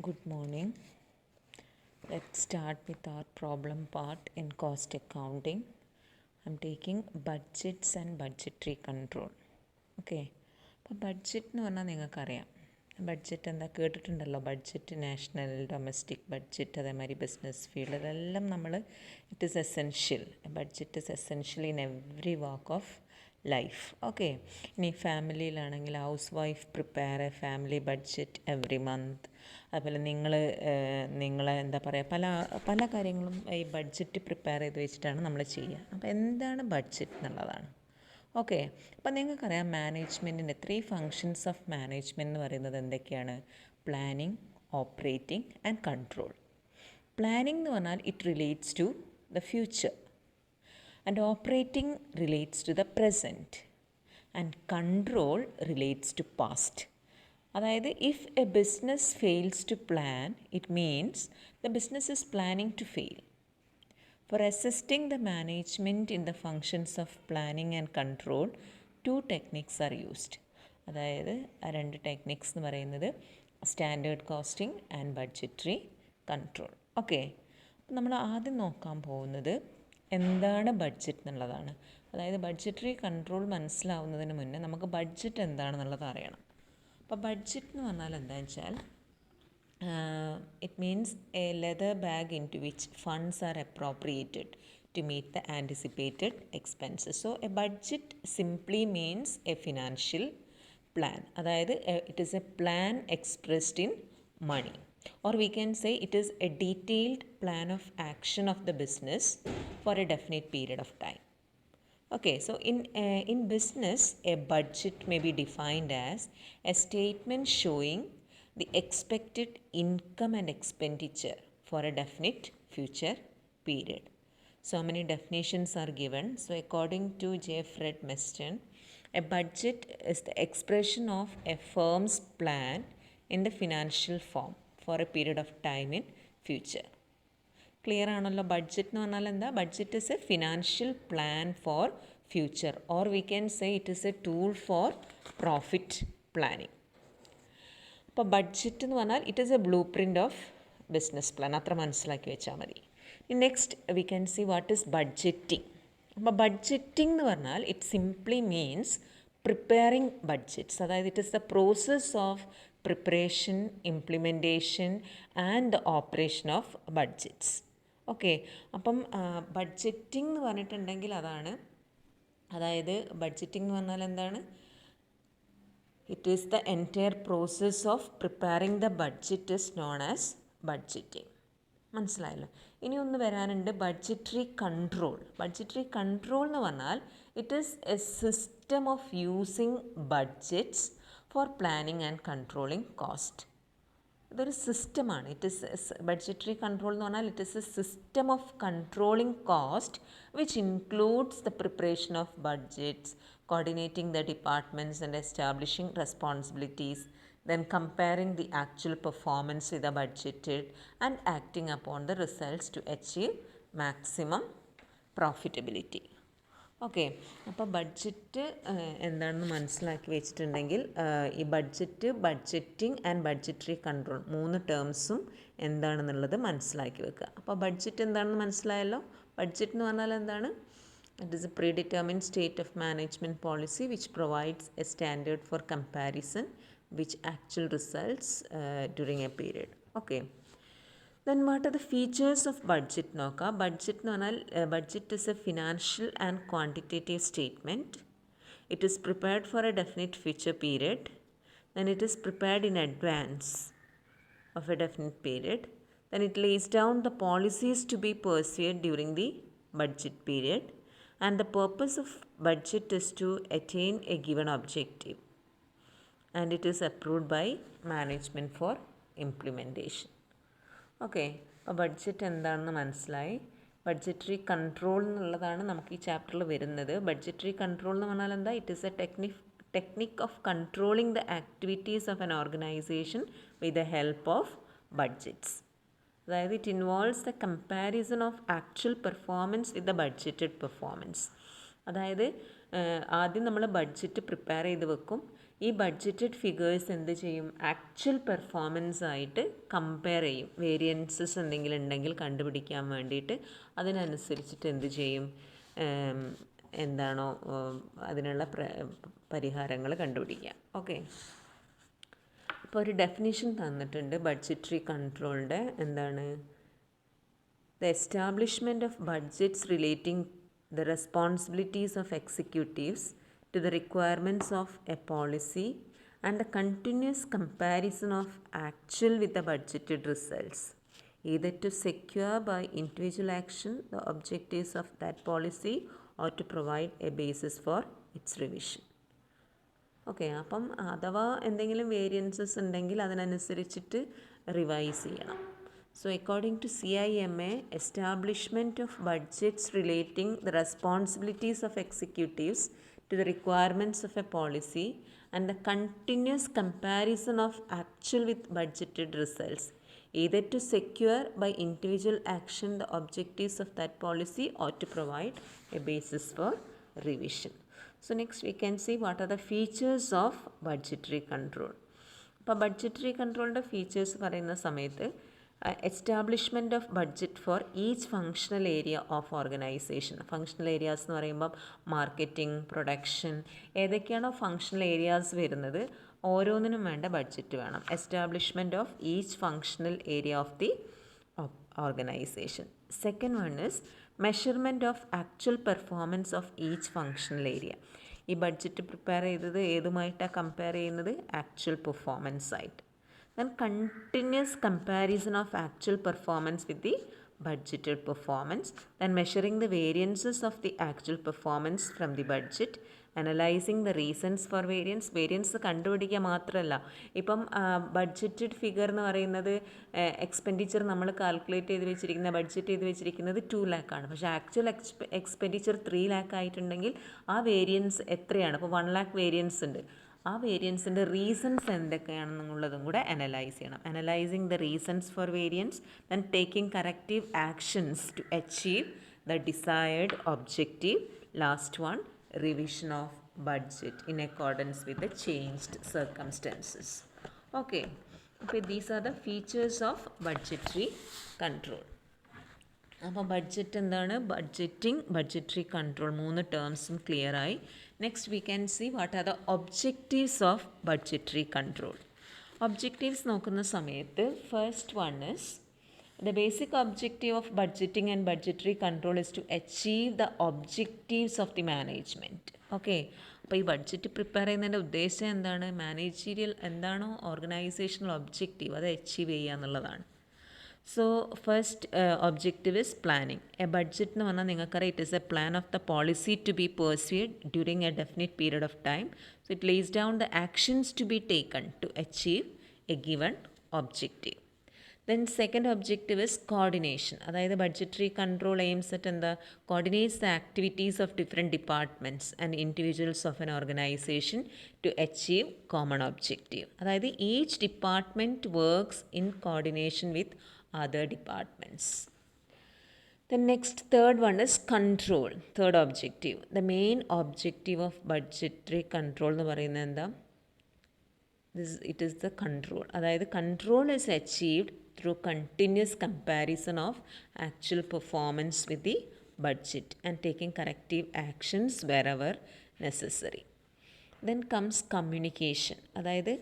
Good morning. Let's start with our problem part in cost accounting. I'm taking budgets and budgetary control. Okay. അപ്പോൾ budget എന്ന് പറഞ്ഞാൽ നിങ്ങൾക്കറിയാം, budget എന്താ കേട്ടിട്ടുണ്ടല്ലോ. Budget national, domestic budget, അതേമാതിരി business field, ഇതെല്ലാം നമ്മൾ it is essential. Budget is essential in every walk of life. Okay. ഇനി ഫാമിലിയിലാണെങ്കിൽ house wife prepare a family budget every month. അതുപോലെ നിങ്ങളെ എന്താ പറയുക, പല കാര്യങ്ങളും ഈ ബഡ്ജറ്റ് പ്രിപ്പയർ ചെയ്ത് വെച്ചിട്ടാണ് നമ്മൾ ചെയ്യുക. അപ്പോൾ എന്താണ് ബഡ്ജറ്റ് എന്നുള്ളതാണ്. ഓക്കെ. അപ്പോൾ നിങ്ങൾക്കറിയാം, മാനേജ്മെൻറ്റിൻ്റെ 3 ഫങ്ഷൻസ് ഓഫ് മാനേജ്മെൻറ്റ് എന്ന് പറയുന്നത് എന്തൊക്കെയാണ്? Planning, operating and control. Planning എന്ന് പറഞ്ഞാൽ it relates to the future, and operating relates to the present, and control relates to past. അതായത് if a business fails to plan, it means the business is planning to fail. For assisting the management in the functions of planning and control, 2 techniques are used. അതായത് ആ 2 techniques എന്ന് പറയുന്നത് standard costing and budgetary control. Okay. അപ്പോൾ നമ്മൾ ആദ്യം നോക്കാൻ പോകുന്നത് എന്താണ് ബഡ്ജറ്റ് എന്നുള്ളതാണ്. അതായത് ബഡ്ജറ്ററി കൺട്രോൾ മനസ്സിലാവുന്നതിന് മുന്നേ നമുക്ക് ബഡ്ജറ്റ് എന്താണെന്നുള്ളത് അറിയണം. അപ്പോൾ ബഡ്ജറ്റ് എന്ന് പറഞ്ഞാൽ എന്താണെന്ന് വെച്ചാൽ, it means a leather bag into which funds are appropriated to meet the anticipated expenses. So a budget simply means a financial plan. അതായത് it is a plan expressed in money, or we can say it is a detailed plan of action of the business for a definite period of time. Okay, so in business, a budget may be defined as a statement showing the expected income and expenditure for a definite future period. So many definitions are given. So according to J. Fred Meston, a budget is the expression of a firm's plan in the financial form for a period of time in future. Clear ആണല്ലോ? Budget എന്ന് പറഞ്ഞാൽ എന്താ? Budget is a financial plan for future, or we can say it is a tool for profit planning. അപ്പോൾ budget എന്ന് പറഞ്ഞാൽ it is a blueprint of business plan. അത്ര മനസ്സിലാക്കി വെച്ചാൽ മതി. Next we can see what is budgeting. അപ്പോൾ budgeting എന്ന് പറഞ്ഞാൽ it simply means preparing budgets. അതായത് it is the process of preparation, implementation and the operation of budgets. Okay. അപ്പം budgeting എന്ന് പറഞ്ഞിട്ടുണ്ടെങ്കിൽ അതാണ്. അതായത് ബഡ്ജറ്റിംഗ് എന്ന് പറഞ്ഞാൽ എന്താണ്? It is the entire process of preparing the budget is known as budgeting. മനസ്സിലായല്ലോ? ഇനി ഒന്ന് വരാനുണ്ട് ബഡ്ജറ്ററി കൺട്രോൾ. ബഡ്ജറ്ററി കൺട്രോൾ എന്ന് പറഞ്ഞാൽ it is A system of using budgets for planning and controlling cost. ഇതൊരു സിസ്റ്റമാണ്. ഇറ്റ് ഇസ് ബഡ്ജറ്ററി കൺട്രോൾ എന്ന് പറഞ്ഞാൽ it is A system of controlling cost which includes the preparation of budgets, coordinating the departments and establishing responsibilities, then comparing the actual performance with the budgeted and acting upon the results to achieve maximum profitability. Okay. അപ്പോൾ budget എന്താണെന്ന് മനസ്സിലാക്കി വെച്ചിട്ടുണ്ടെങ്കിൽ ഈ budget, budgeting and budgetary control 3 ടേംസും എന്താണെന്നുള്ളത് മനസ്സിലാക്കി വെക്കുക. അപ്പോൾ budget എന്താണെന്ന് മനസ്സിലായല്ലോ. ബഡ്ജറ്റ് എന്ന് പറഞ്ഞാൽ എന്താണ്? It is a predetermined state of management policy which provides a standard for comparison which actual results during a period. Okay. Then what are the features of budget? നോക്കുക. ബഡ്ജറ്റ് എന്ന് പറഞ്ഞാൽ budget is a financial and quantitative statement. It is prepared for a definite future period. Then it is prepared in advance of a definite period. Then it lays down the policies to be pursued during the budget period. And the purpose of budget is to attain a given objective. And it is approved by management for implementation. Okay. അപ്പോൾ budget എന്താണെന്ന് മനസ്സിലായി. Budgetary control എന്നുള്ളതാണ് നമുക്ക് ഈ ചാപ്റ്ററിൽ വരുന്നത്. Budgetary control എന്ന് പറഞ്ഞാൽ എന്താ? It is a technique of controlling the activities of an organisation with the help of budgets. അതായത് it involves the comparison of actual performance with the budgeted performance. അതായത് ആദ്യം നമ്മൾ ബഡ്ജറ്റ് പ്രിപ്പയർ ചെയ്ത് വെക്കും. ഈ ബഡ്ജറ്റഡ് ഫിഗേഴ്സ് എന്ത് ചെയ്യും, actual performance ആയിട്ട് കമ്പയർ ചെയ്യും. വേരിയൻസസ് എന്തെങ്കിലും ഉണ്ടെങ്കിൽ കണ്ടുപിടിക്കാൻ വേണ്ടിയിട്ട് അതിനനുസരിച്ചിട്ട് എന്ത് ചെയ്യും, എന്താണോ അതിനുള്ള പരിഹാരങ്ങൾ കണ്ടുപിടിക്കാം. ഓക്കെ, ഇപ്പോൾ ഒരു ഡെഫിനിഷൻ തന്നിട്ടുണ്ട് ബഡ്ജറ്ററി കൺട്രോളിൻ്റെ. എന്താണ്? The establishment of budgets relating the responsibilities of executives to the requirements of a policy and the continuous comparison of actual with the budgeted results, either to secure by individual action the objectives of that policy or to provide a basis for its revision. Okay, അപ്പം അഥവാ എന്തെങ്കിലും variances ഉണ്ടെങ്കിൽ അതിനനുസരിച്ചിട്ട് revise ചെയ്യണം. So according to CIMA, establishment of budgets relating the responsibilities of executives to the requirements of a policy and the continuous comparison of actual with budgeted results, either to secure by individual action the objectives of that policy or to provide a basis for revision. So next we can see what are the features of budgetary control. അപ്പോൾ budgetary കൺട്രോളിൻ്റെ features പറയുന്ന സമയത്ത് establishment of budget for each functional area of organisation. Functional areas എന്ന് പറയുമ്പം marketing, production, ഏതൊക്കെയാണോ functional areas വരുന്നത് ഓരോന്നിനും വേണ്ട budget വേണം. Establishment of each functional area of the organisation. Second one is measurement of actual performance of each functional area. ഈ budget prepare ചെയ്തത് ഏതുമായിട്ടാണ് compare ചെയ്യുന്നത്? Actual performance ആയിട്ട്. Then continuous comparison of actual performance with the budgeted performance. Then measuring the variances of the actual performance from the budget. Analyzing the reasons for variance. Variance കണ്ടുപിടിക്കുക മാത്രമല്ല, ഇപ്പം budgeted figure എന്ന് പറയുന്നത് expenditure നമ്മൾ calculate ചെയ്ത് വെച്ചിരിക്കുന്ന budget ചെയ്ത് വെച്ചിരിക്കുന്നത് 2 lakh ആണ്. പക്ഷേ ആക്ച്വൽ എക്സ്പെൻഡിച്ചർ 3 lakh ആയിട്ടുണ്ടെങ്കിൽ ആ വേരിയൻസ് എത്രയാണ്? ഇപ്പോൾ 1 lakh വേരിയൻസ് ഉണ്ട്. ആ വേരിയൻസിൻ്റെ റീസൺസ് എന്തൊക്കെയാണെന്നുള്ളതും കൂടെ അനലൈസ് ചെയ്യണം. Analysing the reasons for variance, then taking corrective actions to achieve the desired objective. Last one, revision of budget in accordance with the changed circumstances. Okay, അപ്പോൾ these are the features of budgetary control. അപ്പോൾ budget എന്താണ്? Budgeting, budgetary control, 3 ടേംസും clear ആയി. Next we can see what are the objectives of budgetary control. Objectives നോക്കുന്ന സമയത്ത് first one is the basic objective of budgeting and budgetary control is to achieve the objectives of the management. Okay, അപ്പോൾ ഈ budget prepare ചെയ്യുന്നതിൻ്റെ ഉദ്ദേശം എന്താണ്? Managerial എന്താണോ organisational objective അത് achieve ചെയ്യുക എന്നുള്ളതാണ്. So first objective is planning. A budget എന്ന് പറഞ്ഞാൽ നിങ്ങൾക്കറിയാം, it is a plan of the policy to be pursued during a definite period of time. So it lays down the actions to be taken to achieve a given objective. Then second objective is coordination. അതായത് budgetary control aims at എന്താ? Coordinates the activities of different departments and individuals of an organisation to achieve common objective. അതായത് each department works in coordination with other departments. The next third one is control. Third objective. The main objective of budgetary control എന്ന് പറയുന്നത് എന്താ? It is the control. അതായത് control is achieved through continuous comparison of actual performance with the budget and taking corrective actions wherever necessary. Then comes communication. അതായത്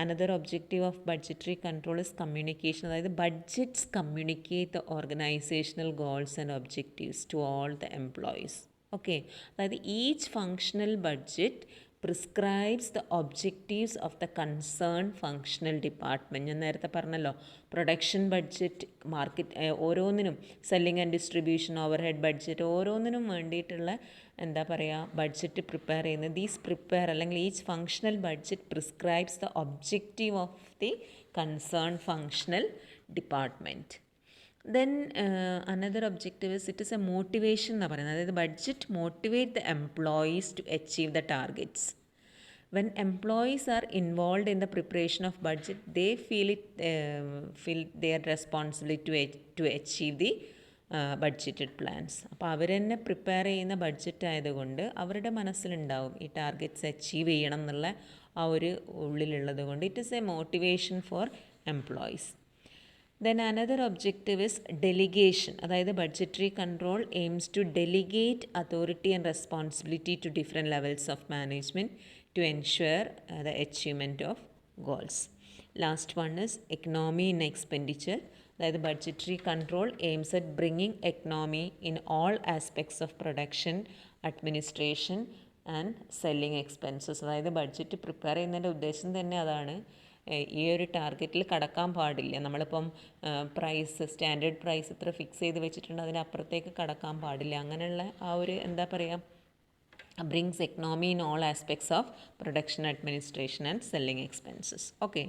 another objective of budgetary control is communication. അതായത് budgets communicate the organizational goals and objectives to all the employees. Okay, അതായത് each functional budget prescribes the objectives of the concerned functional department. ഞാൻ നേരത്തെ പറഞ്ഞല്ലോ, production budget, market, ഓരോന്നിനും selling and distribution, overhead budget, ഓരോന്നിനും വേണ്ടിയിട്ടുള്ള എന്താ പറയുക budget prepare ചെയ്യുന്നത്. ദീസ് പ്രിപ്പയർ അല്ലെങ്കിൽ each functional budget prescribes the objective of the concern functional department. Then another objective is it is a motivation എന്ന് പറയുന്നത്. അതായത് budget motivate the employees to achieve the targets. When employees are involved in the preparation of budget, they feel their responsibility to achieve the budgeted plans. അപ്പോൾ അവർ തന്നെ prepare ചെയ്യുന്ന budget ആയതുകൊണ്ട് അവരുടെ മനസ്സിലുണ്ടാവും ഈ ടാർഗറ്റ്സ് അച്ചീവ് ചെയ്യണം എന്നുള്ള ആ ഒരു ഉള്ളിലുള്ളത് കൊണ്ട് it is a motivation for employees. Then another objective is delegation. അതായത് budgetary control aims to delegate authority and responsibility to different levels of management to ensure the achievement of goals. Last one is economy in expenditure. അതായത് budgetary control aims at bringing economy in all aspects of production, administration and selling expenses. അതായത് budget prepare ചെയ്യുന്നതിൻ്റെ ഉദ്ദേശം തന്നെ അതാണ്. ഈ ഒരു ടാർഗറ്റിൽ കടക്കാൻ പാടില്ല. നമ്മളിപ്പം പ്രൈസ് സ്റ്റാൻഡേർഡ് പ്രൈസ് ഇത്ര ഫിക്സ് ചെയ്ത് വെച്ചിട്ടുണ്ട്, അതിനപ്പുറത്തേക്ക് കടക്കാൻ പാടില്ല. അങ്ങനെയുള്ള ആ ഒരു എന്താ പറയുക, brings economy in all aspects of production, administration and selling expenses. Okay.